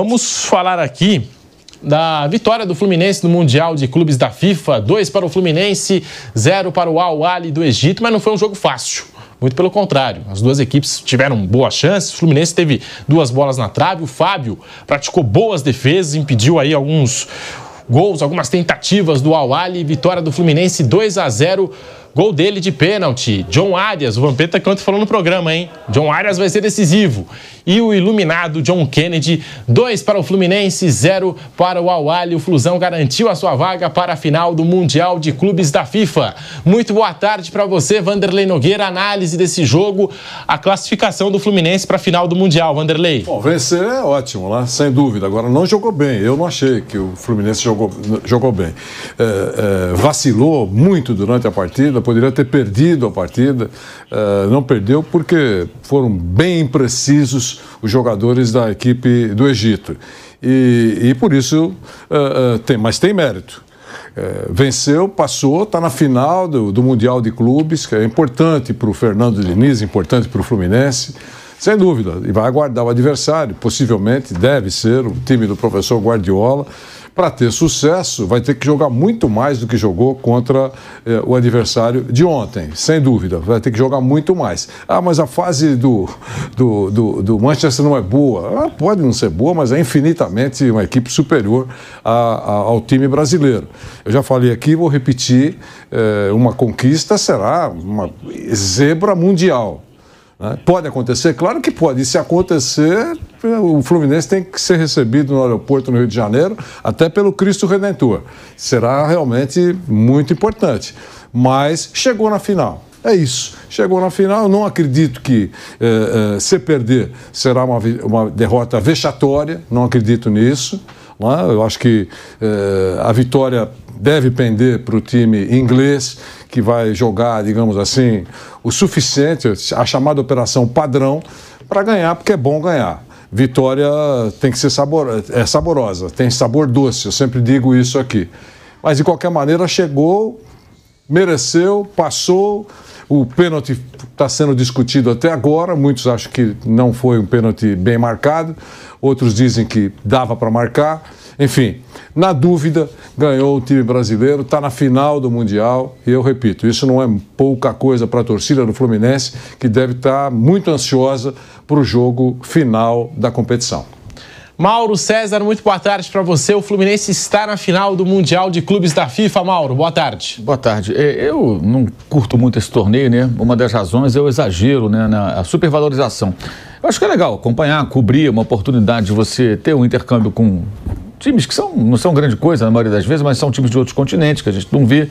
Vamos falar aqui da vitória do Fluminense no Mundial de Clubes da FIFA. 2 para o Fluminense, 0 para o Al Ahly do Egito, mas não foi um jogo fácil. Muito pelo contrário, as duas equipes tiveram boas chances. O Fluminense teve 2 bolas na trave. O Fábio praticou boas defesas, impediu aí alguns gols, algumas tentativas do Al Ahly. Vitória do Fluminense 2-0. Gol dele de pênalti. John Arias, o Vampeta que ontem falou no programa, hein? John Arias vai ser decisivo. E o iluminado John Kennedy, 2 para o Fluminense, 0 para o Al Ahly. O Flusão garantiu a sua vaga para a final do Mundial de Clubes da FIFA. Muito boa tarde para você, Vanderlei Nogueira. Análise desse jogo, a classificação do Fluminense para a final do Mundial, Vanderlei. Bom, vencer é ótimo, né? Sem dúvida. Agora, não jogou bem. Eu não achei que o Fluminense jogou bem. Vacilou muito durante a partida, poderia ter perdido a partida. Não perdeu porque foram bem imprecisos os jogadores da equipe do Egito. E por isso, mas tem mérito. Venceu, passou, está na final do Mundial de Clubes, que é importante para o Fernando Diniz, importante para o Fluminense, sem dúvida. E vai aguardar o adversário, possivelmente deve ser o time do professor Guardiola. Para ter sucesso, vai ter que jogar muito mais do que jogou contra o adversário de ontem, sem dúvida. Vai ter que jogar muito mais. Mas a fase do Manchester não é boa. Pode não ser boa, mas é infinitamente uma equipe superior ao time brasileiro. Eu já falei aqui, vou repetir, uma conquista será uma zebra mundial. Pode acontecer? Claro que pode. E se acontecer, o Fluminense tem que ser recebido no aeroporto no Rio de Janeiro, até pelo Cristo Redentor. Será realmente muito importante. Mas chegou na final. É isso. Chegou na final. Eu não acredito que se perder será uma derrota vexatória. Não acredito nisso. Eu acho que a vitória deve pender para o time inglês, que vai jogar, digamos assim, o suficiente, a operação padrão, para ganhar, porque é bom ganhar. Vitória tem que ser saborosa, tem sabor doce, eu sempre digo isso aqui. Mas, de qualquer maneira, chegou, mereceu, passou. O pênalti está sendo discutido até agora, muitos acham que não foi um pênalti bem marcado, outros dizem que dava para marcar. Enfim, na dúvida, ganhou o time brasileiro, está na final do Mundial. E eu repito, isso não é pouca coisa para a torcida do Fluminense, que deve estar muito ansiosa para o jogo final da competição. Mauro César, muito boa tarde para você. O Fluminense está na final do Mundial de Clubes da FIFA. Mauro, boa tarde. Boa tarde. Eu não curto muito esse torneio, né? Uma das razões é o exagero, né? Na supervalorização. Eu acho que é legal acompanhar, cobrir, uma oportunidade de você ter um intercâmbio com times que não são grande coisa na maioria das vezes, mas são times de outros continentes que a gente não vê,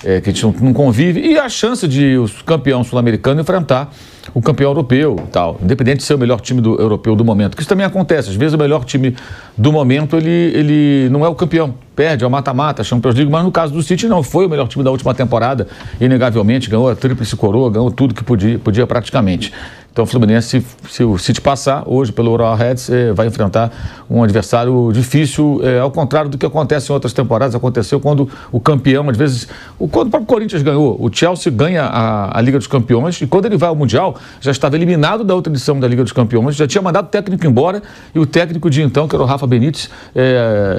que a gente não convive, e a chance de o campeão sul-americano enfrentar o campeão europeu e tal, independente de ser o melhor time europeu do momento, que isso também acontece. Às vezes o melhor time do momento, ele não é o campeão, perde ao mata-mata, Champions League, mas no caso do City não, foi o melhor time da última temporada, inegavelmente, ganhou a tríplice coroa, ganhou tudo que podia praticamente. Então, o Fluminense, se o City passar, hoje, pelo Arrowhead, vai enfrentar um adversário difícil, ao contrário do que acontece em outras temporadas. Aconteceu quando o campeão, às vezes, quando o próprio Corinthians ganhou, o Chelsea ganha a Liga dos Campeões, e quando ele vai ao Mundial, já estava eliminado da outra edição da Liga dos Campeões, já tinha mandado o técnico embora, e o técnico de então, que era o Rafa Benítez,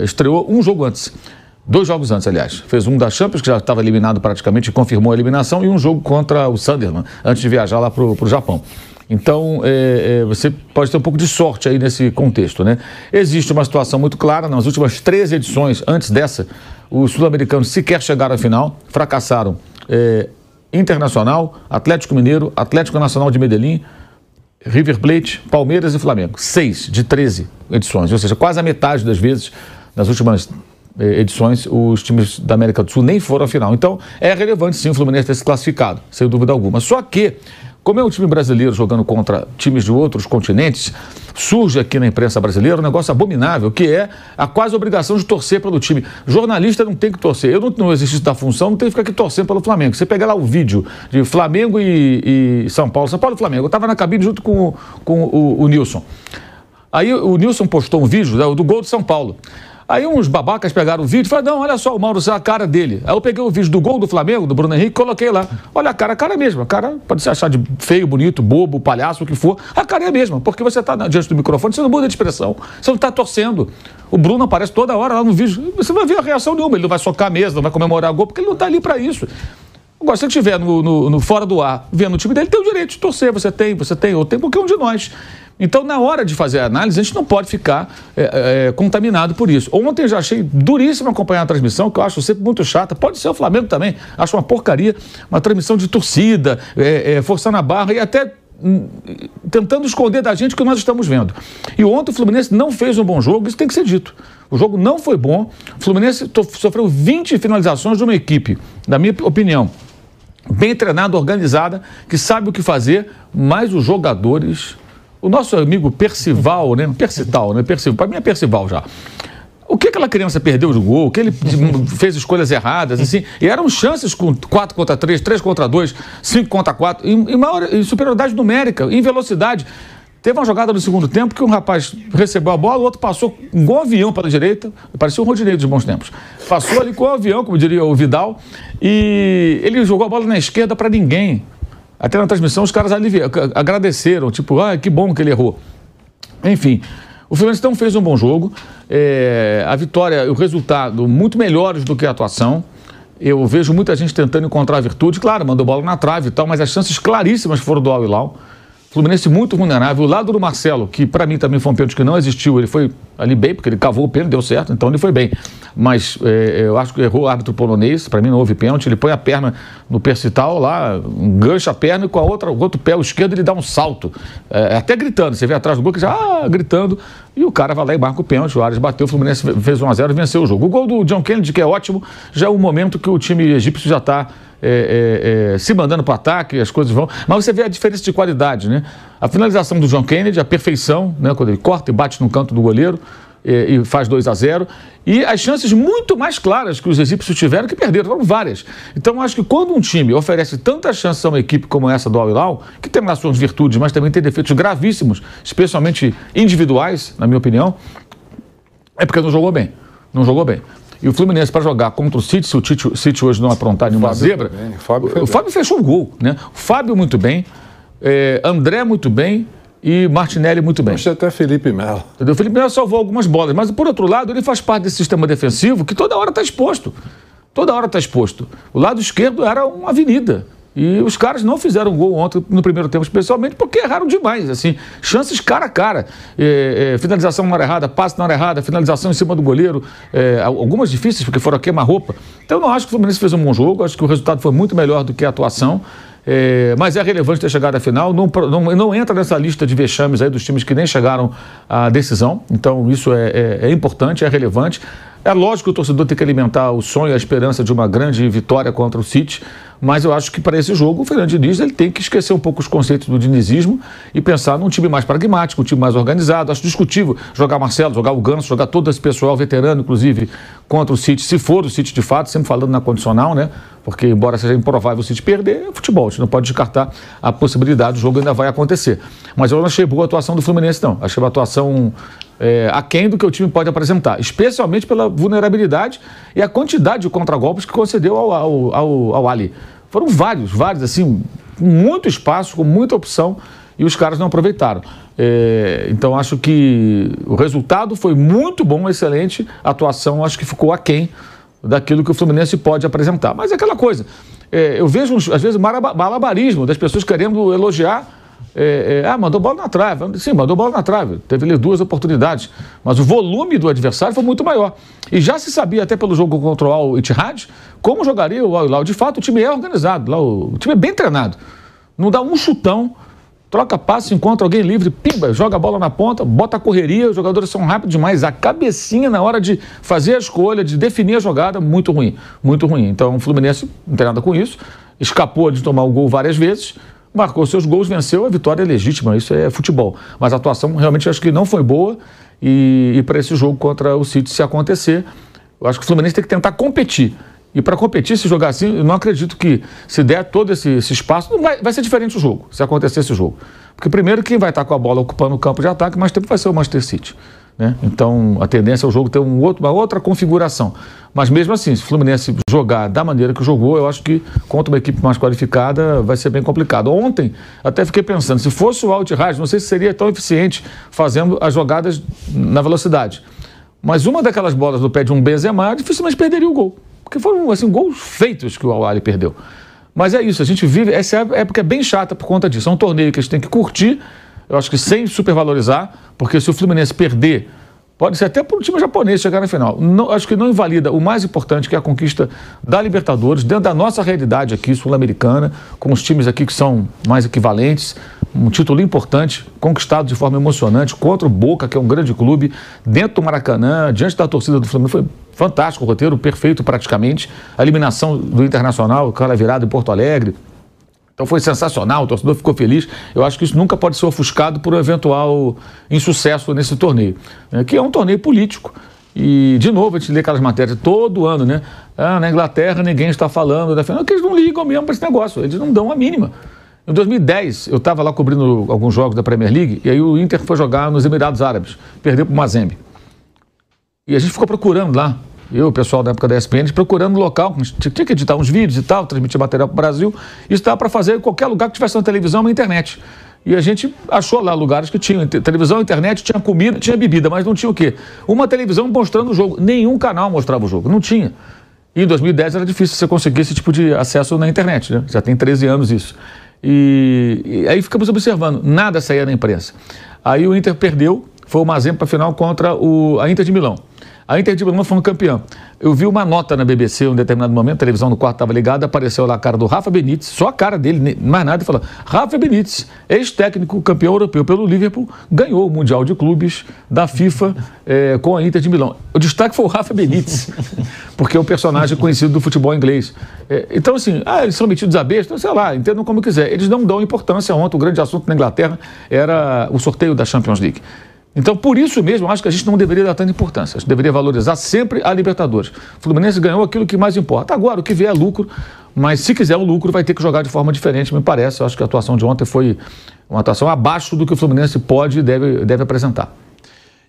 estreou um jogo antes. 2 jogos antes, aliás. Fez um da Champions, que já estava eliminado praticamente, e confirmou a eliminação, e um jogo contra o Sunderland, antes de viajar lá para o Japão. Então, você pode ter um pouco de sorte aí nesse contexto, né? Existe uma situação muito clara, nas últimas 13 edições, antes dessa, os sul-americanos sequer chegaram à final, fracassaram Internacional, Atlético Mineiro, Atlético Nacional de Medellín, River Plate, Palmeiras e Flamengo. 6 de 13 edições, ou seja, quase a metade das vezes, nas últimas edições, os times da América do Sul nem foram à final. Então, é relevante sim o Fluminense ter se classificado, sem dúvida alguma. Só que, como é um time brasileiro jogando contra times de outros continentes, surge aqui na imprensa brasileira um negócio abominável, que é a quase obrigação de torcer pelo time. Jornalista não tem que torcer. Eu não exercício da função, não tenho que ficar aqui torcendo pelo Flamengo. Você pega lá o vídeo de Flamengo e São Paulo. São Paulo e Flamengo. Eu estava na cabine junto com o Nilson. Aí o Nilson postou um vídeo do gol de São Paulo. Aí uns babacas pegaram o vídeo e falaram, não, olha só, o Mauro César, a cara dele. Aí eu peguei o vídeo do gol do Flamengo, do Bruno Henrique, coloquei lá. Olha a cara mesmo. A cara pode se achar de feio, bonito, bobo, palhaço, o que for. A cara é a mesma, porque você está diante do microfone, você não muda de expressão. Você não está torcendo. O Bruno aparece toda hora lá no vídeo. Você vai ver a reação nenhuma. Ele não vai socar a mesa, não vai comemorar gol, porque ele não está ali para isso. Agora, se ele estiver no fora do ar, vendo o time dele, tem o direito de torcer. Você tem, ou tem qualquer um de nós. Então, na hora de fazer a análise, a gente não pode ficar contaminado por isso. Ontem eu já achei duríssimo acompanhar a transmissão, que eu acho sempre muito chata. Pode ser o Flamengo também. Acho uma porcaria. Uma transmissão de torcida, forçando a barra e até tentando esconder da gente o que nós estamos vendo. E ontem o Fluminense não fez um bom jogo, isso tem que ser dito. O jogo não foi bom. O Fluminense sofreu 20 finalizações de uma equipe, na minha opinião, bem treinada, organizada, que sabe o que fazer, mas os jogadores... O nosso amigo Percival, né? Percival, para mim é Percival já. O que aquela criança perdeu de gol? O que ele fez escolhas erradas, assim? E eram chances com 4 contra 3, 3 contra 2, 5 contra 4, em superioridade numérica, em velocidade. Teve uma jogada no segundo tempo que um rapaz recebeu a bola, o outro passou igual um avião para a direita, parecia um Rodinei dos bons tempos. Passou ali com o avião, como diria o Vidal, e ele jogou a bola na esquerda para ninguém. Até na transmissão os caras agradeceram, tipo, que bom que ele errou. Enfim, o Fluminense então fez um bom jogo, a vitória e o resultado muito melhores do que a atuação. Eu vejo muita gente tentando encontrar virtude, claro, mandou bola na trave e tal, mas as chances claríssimas foram do Al-Hilal. Fluminense muito vulnerável. O lado do Marcelo, que para mim também foi um pênalti que não existiu, ele foi ali bem, porque ele cavou o pênalti, deu certo, então ele foi bem. Mas eu acho que errou o árbitro polonês, para mim não houve pênalti, ele põe a perna no Percival lá, engancha a perna e com o outro pé, o esquerdo, ele dá um salto. Até gritando, você vê atrás do gol que já gritando, e o cara vai lá e marca o pênalti, o Ares bateu, o Fluminense fez 1-0 e venceu o jogo. O gol do John Kennedy, que é ótimo, já é um momento que o time egípcio já está se mandando para o ataque, as coisas vão... Mas você vê a diferença de qualidade, né? A finalização do John Kennedy, a perfeição, né? Quando ele corta e bate no canto do goleiro e faz 2-0. E as chances muito mais claras que os egípcios tiveram, que perderam, foram várias. Então, acho que quando um time oferece tantas chances a uma equipe como essa do Al-Hilal, que tem lá suas virtudes, mas também tem defeitos gravíssimos, especialmente individuais, na minha opinião, é porque não jogou bem. Não jogou bem. E o Fluminense, para jogar contra o City, se o City hoje não aprontar nenhuma zebra, o Fábio fechou o gol, né? O Fábio muito bem, André muito bem e Martinelli muito bem. Achei até Felipe Melo. Entendeu? O Felipe Melo salvou algumas bolas, mas por outro lado, ele faz parte desse sistema defensivo que toda hora está exposto. Toda hora está exposto. O lado esquerdo era uma avenida. E os caras não fizeram gol ontem no primeiro tempo, especialmente porque erraram demais, assim, chances cara a cara, finalização na hora errada, passe na hora errada, finalização em cima do goleiro, algumas difíceis porque foram a queima-roupa. Então eu não acho que o Fluminense fez um bom jogo, acho que o resultado foi muito melhor do que a atuação, mas é relevante ter chegado à final, não entra nessa lista de vexames aí dos times que nem chegaram à decisão, então isso é importante, é relevante. É lógico que o torcedor tem que alimentar o sonho e a esperança de uma grande vitória contra o City, mas eu acho que para esse jogo o Fernando Diniz ele tem que esquecer um pouco os conceitos do dinizismo e pensar num time mais pragmático, um time mais organizado. Acho discutível jogar Marcelo, jogar o Ganso, jogar todo esse pessoal veterano, inclusive, contra o City, se for o City de fato, sempre falando na condicional, né? Porque embora seja improvável o City perder, é futebol, a gente não pode descartar a possibilidade, o jogo ainda vai acontecer. Mas eu não achei boa a atuação do Fluminense, não. Achei uma atuação aquém do que o time pode apresentar, especialmente pela vulnerabilidade e a quantidade de contragolpes que concedeu ao Ali. Foram vários, assim, com muito espaço, com muita opção, e os caras não aproveitaram. Então, acho que o resultado foi muito bom, excelente, a atuação acho que ficou aquém daquilo que o Fluminense pode apresentar. Mas é aquela coisa, eu vejo, às vezes, malabarismo das pessoas querendo elogiar. Mandou bola na trave. Sim, mandou bola na trave. Teve ali 2 oportunidades. Mas o volume do adversário foi muito maior. E já se sabia, até pelo jogo contra o Al-Ittihad, como jogaria o Al-Hilal. De fato, o time é organizado. Lá, o time é bem treinado. Não dá um chutão, troca passe, encontra alguém livre, pimba, joga a bola na ponta, bota a correria, os jogadores são rápidos demais. A cabecinha na hora de fazer a escolha, de definir a jogada, muito ruim. Muito ruim. Então, o Fluminense não tem nada com isso. Escapou de tomar o gol várias vezes. Marcou seus gols, venceu, a vitória é legítima, isso é futebol. Mas a atuação realmente acho que não foi boa e para esse jogo contra o City, se acontecer, eu acho que o Fluminense tem que tentar competir E para competir, se jogar assim, eu não acredito que, se der todo esse espaço, não vai ser diferente o jogo, se acontecer esse jogo. Porque primeiro, quem vai estar com a bola ocupando o campo de ataque mais tempo vai ser o Manchester City, né? Então, a tendência é o jogo ter uma outra configuração. Mas mesmo assim, se o Fluminense jogar da maneira que jogou, eu acho que contra uma equipe mais qualificada vai ser bem complicado. Ontem, até fiquei pensando, se fosse o Al-Ittihad, não sei se seria tão eficiente fazendo as jogadas na velocidade. Mas uma daquelas bolas do pé de um Benzema dificilmente perderia o gol. Porque foram assim, gols feitos que o Al-Ahly perdeu. Mas é isso, a gente vive, essa época é bem chata por conta disso. É um torneio que a gente tem que curtir, eu acho que sem supervalorizar, porque se o Fluminense perder, pode ser até para o time japonês chegar na final. Não, acho que não invalida o mais importante, que é a conquista da Libertadores, dentro da nossa realidade aqui, sul-americana, com os times aqui que são mais equivalentes. Um título importante, conquistado de forma emocionante, contra o Boca, que é um grande clube, dentro do Maracanã, diante da torcida do Flamengo. Foi fantástico o roteiro, perfeito praticamente. A eliminação do Internacional, aquela virada em Porto Alegre. Então foi sensacional, o torcedor ficou feliz. Eu acho que isso nunca pode ser ofuscado por um eventual insucesso nesse torneio, né, que é um torneio político. E, de novo, a gente lê aquelas matérias todo ano, né? Na Inglaterra ninguém está falando da final, porque eles não ligam mesmo para esse negócio, eles não dão a mínima. Em 2010, eu estava lá cobrindo alguns jogos da Premier League, e aí o Inter foi jogar nos Emirados Árabes, perdeu para o Mazembe. E a gente ficou procurando lá, eu, o pessoal da época da ESPN, procurando um local, tinha que editar uns vídeos e tal, transmitir material para o Brasil, isso dava para fazer em qualquer lugar que tivesse na televisão ou na internet. E a gente achou lá lugares que tinham televisão, internet, tinha comida, tinha bebida, mas não tinha o quê? Uma televisão mostrando o jogo, nenhum canal mostrava o jogo, não tinha. E em 2010 era difícil você conseguir esse tipo de acesso na internet, né? Já tem 13 anos isso. E aí ficamos observando, nada saía na imprensa. Aí o Inter perdeu, foi o Mazembe para a final contra a Inter de Milão. A Inter de Milão foi um campeão. Eu vi uma nota na BBC em um determinado momento, a televisão no quarto estava ligada, apareceu lá a cara do Rafa Benítez, só a cara dele, mais nada, e falou: Rafa Benítez, ex-técnico, campeão europeu pelo Liverpool, ganhou o Mundial de Clubes da FIFA com a Inter de Milão. O destaque foi o Rafa Benítez, porque é um personagem conhecido do futebol inglês. Então, assim, eles são metidos a besta, sei lá, entendam como quiser. Eles não dão importância. Ontem o grande assunto na Inglaterra era o sorteio da Champions League. Então, por isso mesmo, eu acho que a gente não deveria dar tanta importância. A gente deveria valorizar sempre a Libertadores. O Fluminense ganhou aquilo que mais importa. Agora, o que vier é lucro, mas se quiser o lucro, vai ter que jogar de forma diferente, me parece. Eu acho que a atuação de ontem foi uma atuação abaixo do que o Fluminense pode e deve apresentar.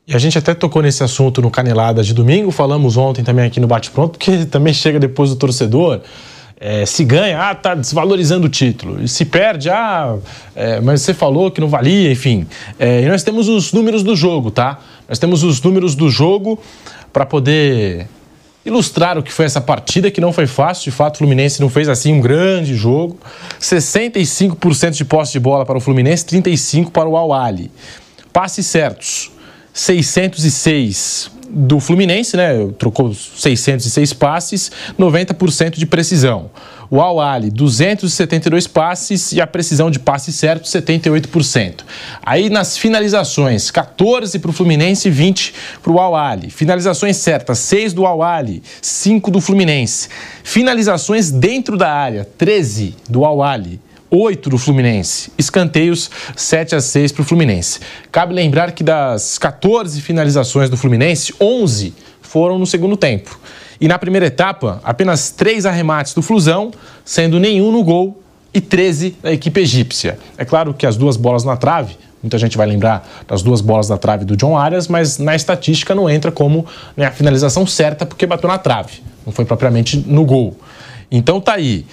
E a gente até tocou nesse assunto no Caneladas de domingo, falamos ontem também aqui no Bate Pronto, porque também chega depois do torcedor. Se ganha, tá desvalorizando o título. E se perde, mas você falou que não valia, enfim. E nós temos os números do jogo, tá? Nós temos os números do jogo para poder ilustrar o que foi essa partida, que não foi fácil. De fato, o Fluminense não fez assim um grande jogo. 65% de posse de bola para o Fluminense, 35% para o Al-Ahly. Passes certos, 606 do Fluminense, né? Trocou 606 passes, 90% de precisão. O Al-Ahly, 272 passes e a precisão de passe certo, 78%. Aí nas finalizações, 14 para o Fluminense e 20 para o Al-Ahly. Finalizações certas, 6 do Al-Ahly, 5 do Fluminense. Finalizações dentro da área, 13 do Al-Ahly, 8 do Fluminense. Escanteios, 7-6 para o Fluminense. Cabe lembrar que das 14 finalizações do Fluminense, 11 foram no segundo tempo. E na primeira etapa, apenas 3 arremates do Flusão, sendo nenhum no gol e 13 da equipe egípcia. É claro que as 2 bolas na trave, muita gente vai lembrar das 2 bolas na trave do John Arias, mas na estatística não entra como, né, a finalização certa porque bateu na trave, não foi propriamente no gol. Então tá aí,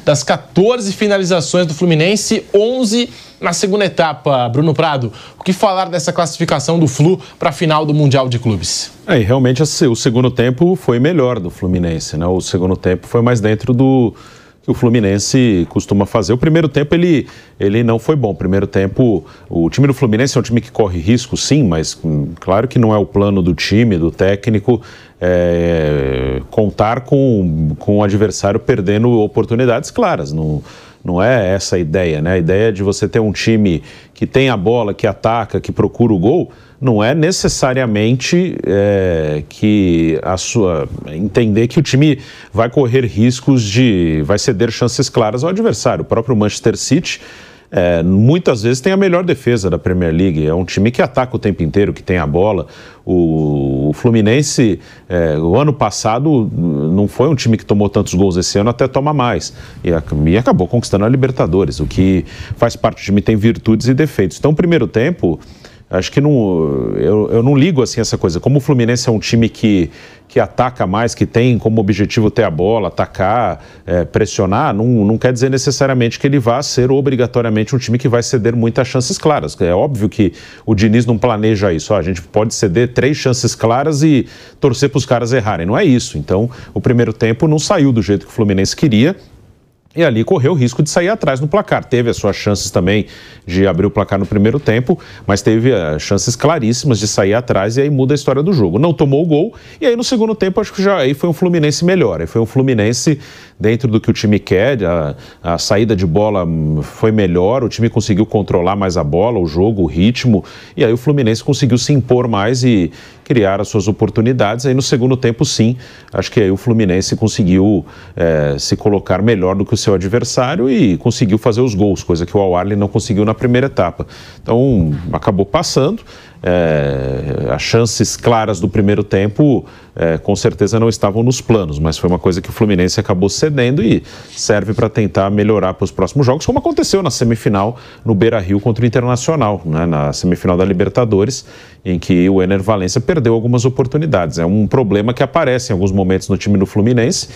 das 14 finalizações do Fluminense, 11 na segunda etapa. Bruno Prado, o que falar dessa classificação do Flu para a final do Mundial de Clubes? E realmente o segundo tempo foi melhor do Fluminense, né? O segundo tempo foi mais dentro do que o Fluminense costuma fazer. O primeiro tempo ele não foi bom. O primeiro tempo, o time do Fluminense é um time que corre risco, sim, mas claro que não é o plano do time, do técnico, contar com o adversário perdendo oportunidades claras. Não é essa a ideia, né? A ideia é de você ter um time que tem a bola, que ataca, que procura o gol, não é necessariamente entender que o time vai correr riscos vai ceder chances claras ao adversário. O próprio Manchester City muitas vezes tem a melhor defesa da Premier League. É um time que ataca o tempo inteiro, que tem a bola. O Fluminense, o ano passado, não foi um time que tomou tantos gols. Esse ano até toma mais. E acabou conquistando a Libertadores, o que faz parte do time, tem virtudes e defeitos. Então, primeiro tempo, acho que eu não ligo assim essa coisa. Como o Fluminense é um time que ataca mais, que tem como objetivo ter a bola, atacar, pressionar, não quer dizer necessariamente que ele vá ser obrigatoriamente um time que vai ceder muitas chances claras. É óbvio que o Diniz não planeja isso. A gente pode ceder 3 chances claras e torcer para os caras errarem. Não é isso. Então, o primeiro tempo não saiu do jeito que o Fluminense queria. E ali correu o risco de sair atrás no placar. Teve as suas chances também de abrir o placar no primeiro tempo, mas teve chances claríssimas de sair atrás e aí muda a história do jogo. Não tomou o gol e aí no segundo tempo acho que já aí foi um Fluminense melhor. Aí foi um Fluminense dentro do que o time quer, a saída de bola foi melhor, o time conseguiu controlar mais a bola, o jogo, o ritmo, e aí o Fluminense conseguiu se impor mais e criar as suas oportunidades. Aí no segundo tempo, sim, acho que aí o Fluminense conseguiu se colocar melhor do que o seu adversário e conseguiu fazer os gols, coisa que o Al-Ahly não conseguiu na primeira etapa. Então, acabou passando. As chances claras do primeiro tempo com certeza não estavam nos planos, mas foi uma coisa que o Fluminense acabou cedendo e serve para tentar melhorar para os próximos jogos, como aconteceu na semifinal no Beira-Rio contra o Internacional, né, na semifinal da Libertadores, em que o Ener Valencia perdeu algumas oportunidades. É um problema que aparece em alguns momentos no time do Fluminense.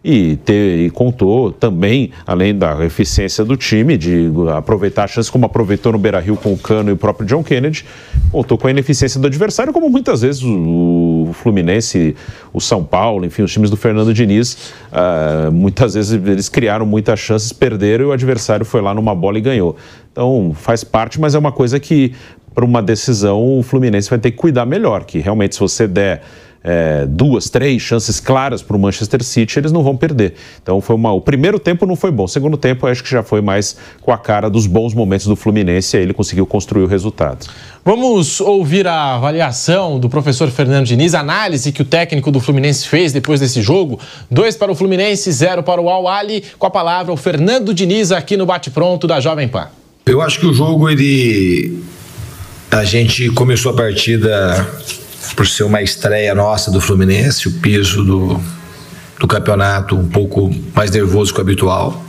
E contou também, além da eficiência do time, de aproveitar a chance, como aproveitou no Beira-Rio com o Cano e o próprio John Kennedy, contou com a ineficiência do adversário, como muitas vezes o Fluminense, o São Paulo, enfim, os times do Fernando Diniz, muitas vezes eles criaram muitas chances, perderam e o adversário foi lá numa bola e ganhou. Então faz parte, mas é uma coisa que para uma decisão o Fluminense vai ter que cuidar melhor, que realmente se você der 2, 3 chances claras para o Manchester City, eles não vão perder. Então o primeiro tempo não foi bom, o segundo tempo eu acho que já foi mais com a cara dos bons momentos do Fluminense e aí ele conseguiu construir o resultado. Vamos ouvir a avaliação do professor Fernando Diniz, a análise que o técnico do Fluminense fez depois desse jogo. 2 para o Fluminense, 0 para o Al-Ahly. Com a palavra o Fernando Diniz aqui no Bate-Pronto da Jovem Pan. Eu acho que o jogo, a gente começou a partida por ser uma estreia nossa do Fluminense, o peso do campeonato um pouco mais nervoso que o habitual.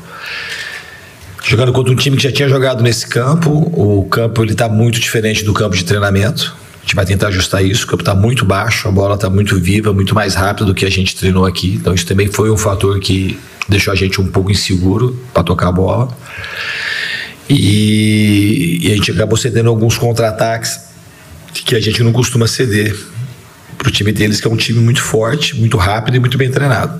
Jogando contra um time que já tinha jogado nesse campo, o campo está muito diferente do campo de treinamento. A gente vai tentar ajustar isso, o campo está muito baixo, a bola está muito viva, muito mais rápida do que a gente treinou aqui. Então isso também foi um fator que deixou a gente um pouco inseguro para tocar a bola. E a gente acabou cedendo alguns contra-ataques que a gente não costuma ceder para o time deles, que é um time muito forte, muito rápido e muito bem treinado.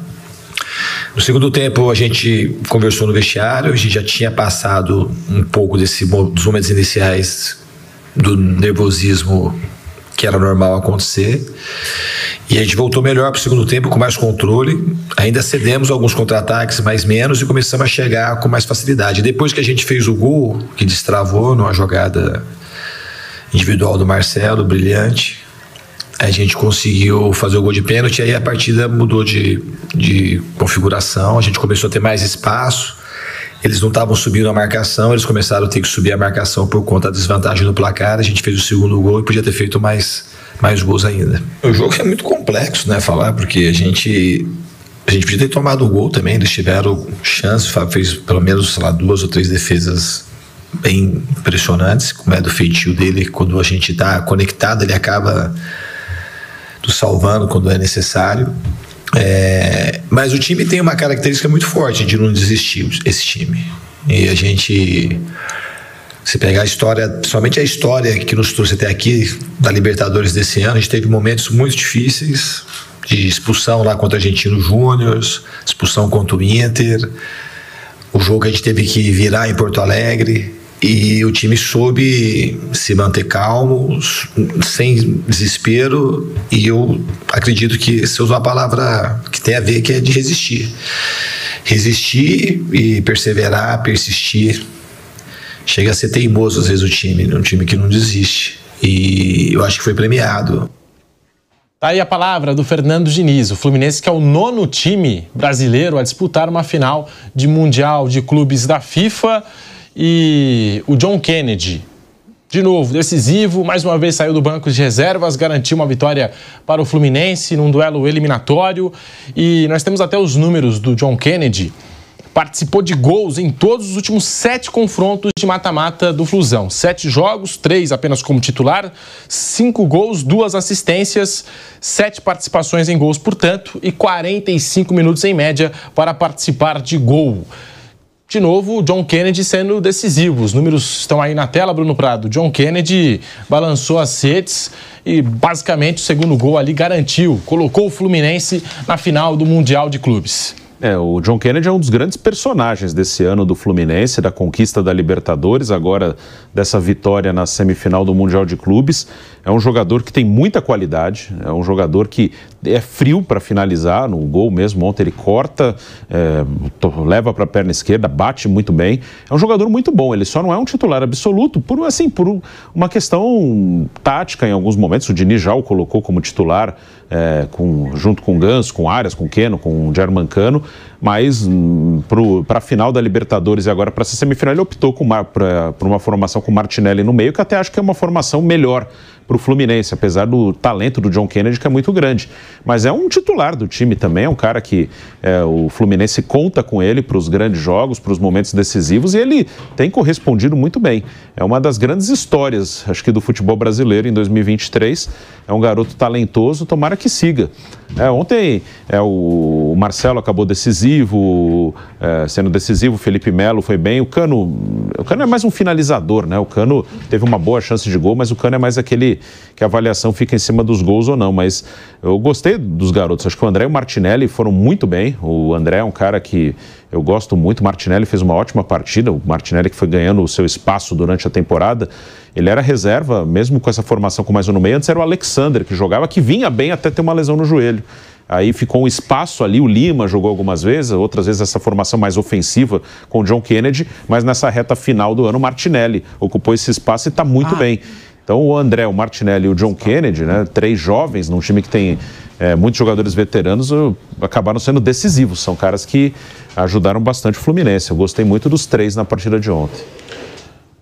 No segundo tempo a gente conversou no vestiário, a gente já tinha passado um pouco dos momentos iniciais do nervosismo que era normal acontecer, e a gente voltou melhor para o segundo tempo com mais controle. Ainda cedemos alguns contra-ataques, mais menos, e começamos a chegar com mais facilidade. Depois que a gente fez o gol, que destravou numa jogada individual do Marcelo, brilhante, a gente conseguiu fazer o gol de pênalti, e aí a partida mudou de configuração, a gente começou a ter mais espaço, eles não estavam subindo a marcação, eles começaram a ter que subir a marcação por conta da desvantagem no placar, a gente fez o segundo gol e podia ter feito mais gols ainda. O jogo é muito complexo, né, falar, porque a gente podia ter tomado um gol também, eles tiveram chance, fez pelo menos, 2 ou 3 defesas bem impressionantes, como é do feitio dele, quando a gente está conectado, ele acaba nos salvando quando é necessário. Mas o time tem uma característica muito forte de não desistir, esse time. E a gente, se pegar a história, somente a história que nos trouxe até aqui, da Libertadores desse ano, a gente teve momentos muito difíceis, de expulsão lá contra o Argentino Júnior, expulsão contra o Inter, o jogo que a gente teve que virar em Porto Alegre, e o time soube se manter calmo, sem desespero, e eu acredito que você usou uma palavra que tem a ver, que é de resistir. Resistir e perseverar, persistir. Chega a ser teimoso às vezes o time, um time que não desiste, e eu acho que foi premiado. Tá aí a palavra do Fernando Diniz, o Fluminense, que é o 9º time brasileiro a disputar uma final de Mundial de Clubes da FIFA. E o John Kennedy, de novo, decisivo, mais uma vez saiu do banco de reservas, garantiu uma vitória para o Fluminense num duelo eliminatório. E nós temos até os números do John Kennedy. Participou de gols em todos os últimos 7 confrontos de mata-mata do Flusão. 7 jogos, 3 apenas como titular, 5 gols, 2 assistências, 7 participações em gols, portanto, e 45 minutos em média para participar de gol. De novo, o John Kennedy sendo decisivo. Os números estão aí na tela, Bruno Prado. John Kennedy balançou as redes e, basicamente, o segundo gol ali garantiu, colocou o Fluminense na final do Mundial de Clubes. O John Kennedy é um dos grandes personagens desse ano do Fluminense, da conquista da Libertadores, agora dessa vitória na semifinal do Mundial de Clubes. É um jogador que tem muita qualidade, é um jogador que é frio para finalizar no gol mesmo. Ontem ele corta, leva para a perna esquerda, bate muito bem. É um jogador muito bom, ele só não é um titular absoluto por uma questão tática em alguns momentos. O Diniz já o colocou como titular, junto com o Ganso, com o Arias, com o Keno, com o Germancano, mas para a final da Libertadores e agora para essa semifinal ele optou por uma formação com o Martinelli no meio, que até acho que é uma formação melhor para o Fluminense, apesar do talento do John Kennedy, que é muito grande. Mas é um titular do time também, é um cara que o Fluminense conta com ele para os grandes jogos, para os momentos decisivos, e ele tem correspondido muito bem. É uma das grandes histórias, acho que, do futebol brasileiro em 2023. É um garoto talentoso, tomara que siga. Ontem o Marcelo acabou sendo decisivo, o Felipe Melo foi bem, o Cano é mais um finalizador, né? O Cano teve uma boa chance de gol, mas o Cano é mais aquele que a avaliação fica em cima dos gols ou não. Mas eu gostei dos garotos, acho que o André e o Martinelli foram muito bem. O André é um cara que eu gosto muito, o Martinelli fez uma ótima partida, o Martinelli que foi ganhando o seu espaço durante a temporada. Ele era reserva, mesmo com essa formação com mais um no meio. Antes era o Alexander que jogava, que vinha bem até ter uma lesão no joelho. Aí ficou um espaço ali, o Lima jogou algumas vezes, outras vezes essa formação mais ofensiva com o John Kennedy, mas nessa reta final do ano o Martinelli ocupou esse espaço e está muito bem. Então o André, o Martinelli e o John Kennedy, né, 3 jovens num time que tem muitos jogadores veteranos, acabaram sendo decisivos. São caras que ajudaram bastante o Fluminense. Eu gostei muito dos 3 na partida de ontem.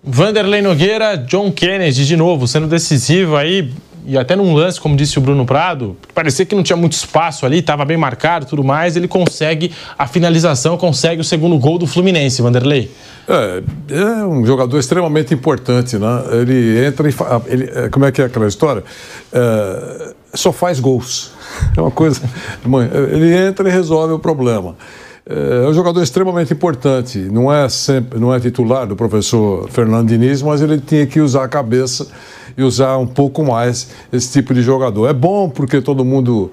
Vanderlei Nogueira, John Kennedy de novo, sendo decisivo aí, e até num lance, como disse o Bruno Prado, parecia que não tinha muito espaço ali, estava bem marcado e tudo mais, ele consegue a finalização, consegue o segundo gol do Fluminense, Vanderlei. É um jogador extremamente importante, né? Ele entra e como é que é aquela história? Só faz gols. É uma coisa... Ele entra e resolve o problema. É um jogador extremamente importante, não é titular do professor Fernando Diniz, mas ele tinha que usar a cabeça e usar um pouco mais esse tipo de jogador. É bom porque todo mundo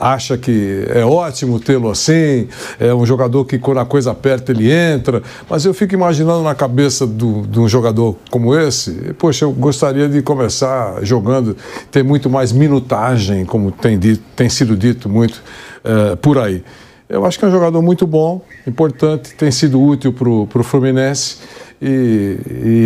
acha que é ótimo tê-lo assim, é um jogador que quando a coisa aperta ele entra, mas eu fico imaginando na cabeça de um jogador como esse, poxa, eu gostaria de começar jogando, ter muito mais minutagem, como tem sido dito muito por aí. Eu acho que é um jogador muito bom, importante, tem sido útil para o Fluminense e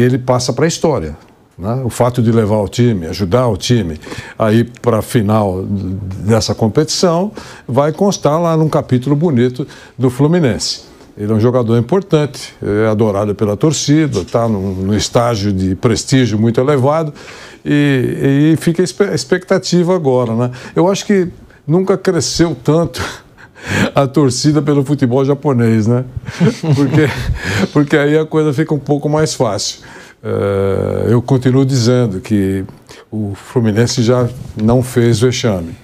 ele passa para a história. Né? O fato de levar o time, ajudar o time a ir para a final dessa competição vai constar lá num capítulo bonito do Fluminense. Ele é um jogador importante, é adorado pela torcida, está num estágio de prestígio muito elevado e fica a expectativa agora. Né? Eu acho que nunca cresceu tanto a torcida pelo futebol japonês, né? Porque aí a coisa fica um pouco mais fácil. Eu continuo dizendo que o Fluminense já não fez vexame.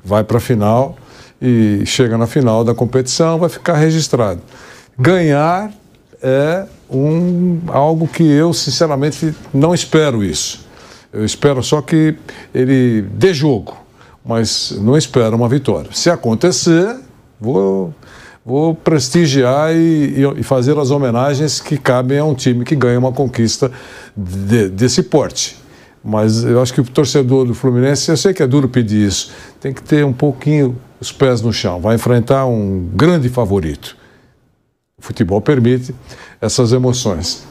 Vai para a final e chega na final da competição, vai ficar registrado. Ganhar é algo que eu, sinceramente, não espero isso. Eu espero só que ele dê jogo, mas não espero uma vitória. Se acontecer, vou prestigiar e fazer as homenagens que cabem a um time que ganha uma conquista desse porte. Mas eu acho que o torcedor do Fluminense, eu sei que é duro pedir isso, tem que ter um pouquinho os pés no chão. Vai enfrentar um grande favorito. O futebol permite essas emoções.